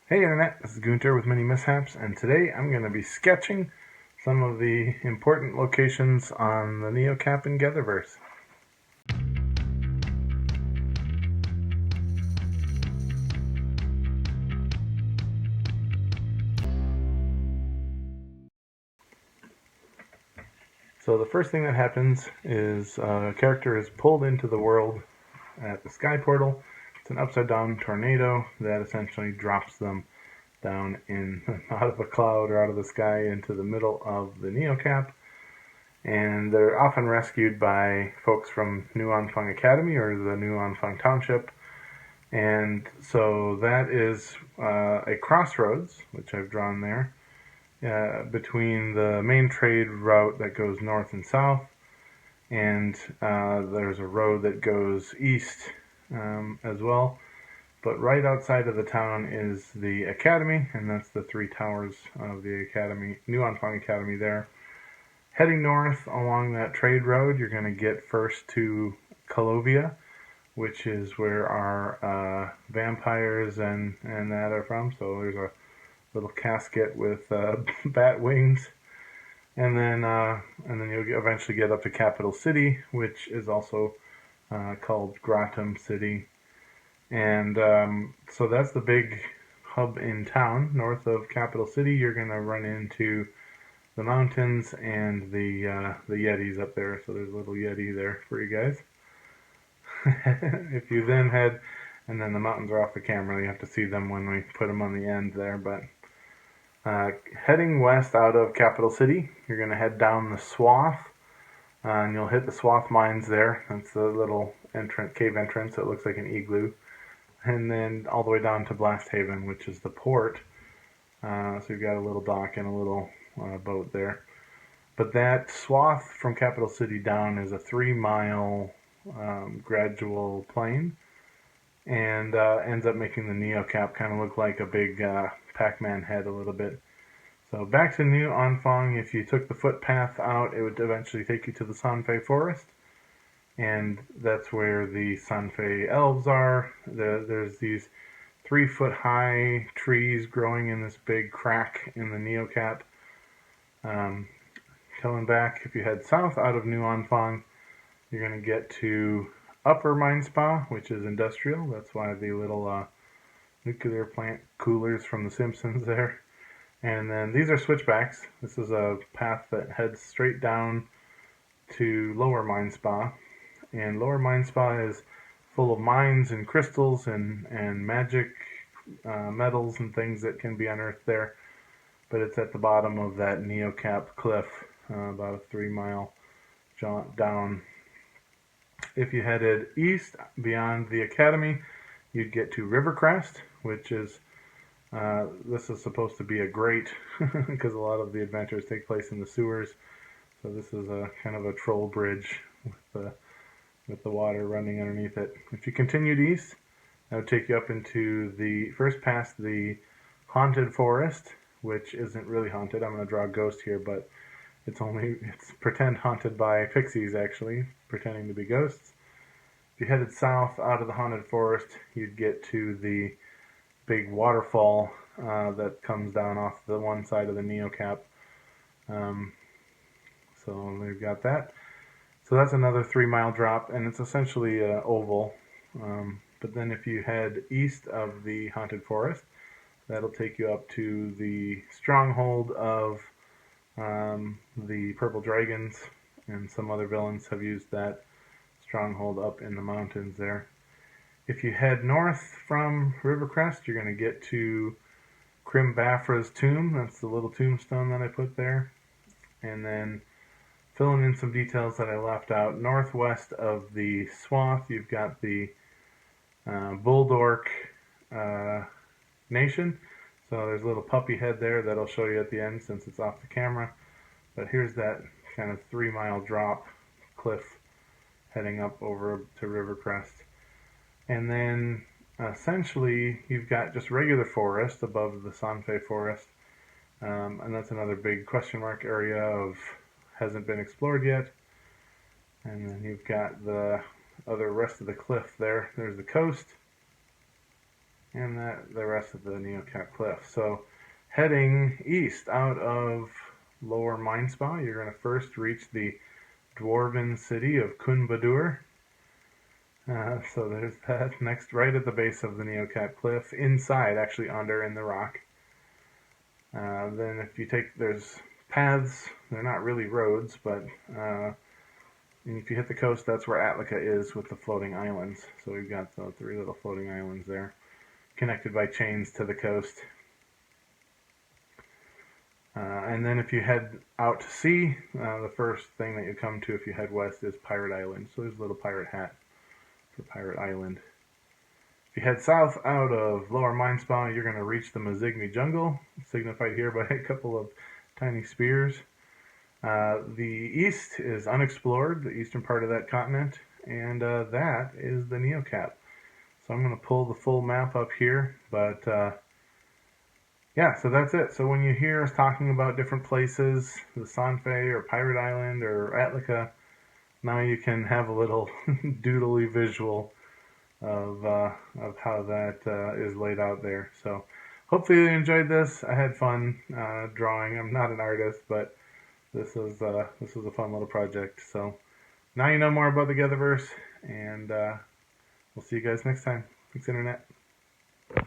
Hey Internet, this is Gunter with MiniMishaps, and today I'm going to be sketching some of the important locations on the Neocap and GetherVerse. So the first thing that happens is a character is pulled into the world at the sky portal. It's an upside down tornado that essentially drops them down out of a cloud or out of the sky into the middle of the Neocap. And they're often rescued by folks from New Anfang Academy or the New Anfang Township. And so that is a crossroads, which I've drawn there, between the main trade route that goes north and south, and there's a road that goes east as well. But right outside of the town is the academy, and that's the three towers of the academy, New Anfang Academy there. Heading north along that trade road, you're going to get first to Kalovia, which is where our vampires and that are from. So there's a little casket with bat wings, and then you'll eventually get up to Capital City, which is also called Gratum City, and so that's the big hub in town. North of Capital City, you're gonna run into the mountains and the Yetis up there. So there's a little Yeti there for you guys. If you then head, and then the mountains are off the camera, you have to see them when we put them on the end there, but heading west out of Capital City, you're going to head down the swath, and you'll hit the swath mines there. That's the little cave entrance that looks like an igloo, and then all the way down to Blast Haven, which is the port. So you've got a little dock and a little boat there. But that swath from Capital City down is a 3-mile gradual plane, and ends up making the Neocap kind of look like a big Pac-Man head a little bit. So back to New Anfang, if you took the footpath out, it would eventually take you to the Sanfei Forest, and that's where the Sanfei elves are. There's these 3-foot-high trees growing in this big crack in the Neocap. Coming back, if you head south out of New Anfang, you're going to get to Upper Mine Spa, which is industrial. That's why the little nuclear plant coolers from The Simpsons there. And then these are switchbacks. This is a path that heads straight down to Lower Mine Spa. And Lower Mine Spa is full of mines and crystals and magic metals and things that can be unearthed there. But it's at the bottom of that Neocap cliff, about a 3-mile jaunt down. If you headed east beyond the academy, you'd get to Rivercrest, which is this is supposed to be a grate because a lot of the adventures take place in the sewers. So this is a kind of a troll bridge with the water running underneath it. If you continued east, that would take you up into the first past the haunted forest, which isn't really haunted. I'm going to draw a ghost here, but it's pretend haunted by pixies, actually, pretending to be ghosts. If you headed south out of the haunted forest, you'd get to the big waterfall that comes down off the one side of the Neocap. So we've got that. So that's another 3-mile drop, and it's essentially oval. But then if you head east of the haunted forest, that'll take you up to the stronghold of the purple dragons, and some other villains have used that stronghold up in the mountains there. If you head north from Rivercrest, you're going to get to Crim Bafra's tomb. That's the little tombstone that I put there. And then filling in some details that I left out, northwest of the swath, you've got the Bulldork Nation. So there's a little puppy head there that I'll show you at the end since it's off the camera. But here's that kind of 3-mile drop cliff heading up over to Rivercrest. And then essentially you've got just regular forest above the Sanfei Forest. And that's another big question mark area of hasn't been explored yet. And then you've got the other rest of the cliff there. There's the coast. and the rest of the Neocap cliff. So heading east out of Lower Mindspa, you're going to first reach the dwarven city of Kunbadur. So there's that next, right at the base of the Neocap cliff, inside, actually under in the rock. Then if you take, there's paths, they're not really roads, but if you hit the coast, that's where Attica is with the floating islands. So we've got the 3 little floating islands there, connected by chains to the coast. And then if you head out to sea, the first thing that you come to if you head west is Pirate Island. So there's a little pirate hat for Pirate Island. If you head south out of Lower Mindspa, you're going to reach the Mazigni jungle, signified here by a couple of tiny spears. The east is unexplored, the eastern part of that continent, and that is the Neocap. So I'm going to pull the full map up here, but yeah, so that's it. So when you hear us talking about different places, the Sanfe or Pirate Island or Attica, now you can have a little doodly visual of how that is laid out there. So hopefully you enjoyed this. I had fun drawing. I'm not an artist, but this was a fun little project. So now you know more about the GetherVerse, and we'll see you guys next time. Thanks, Internet.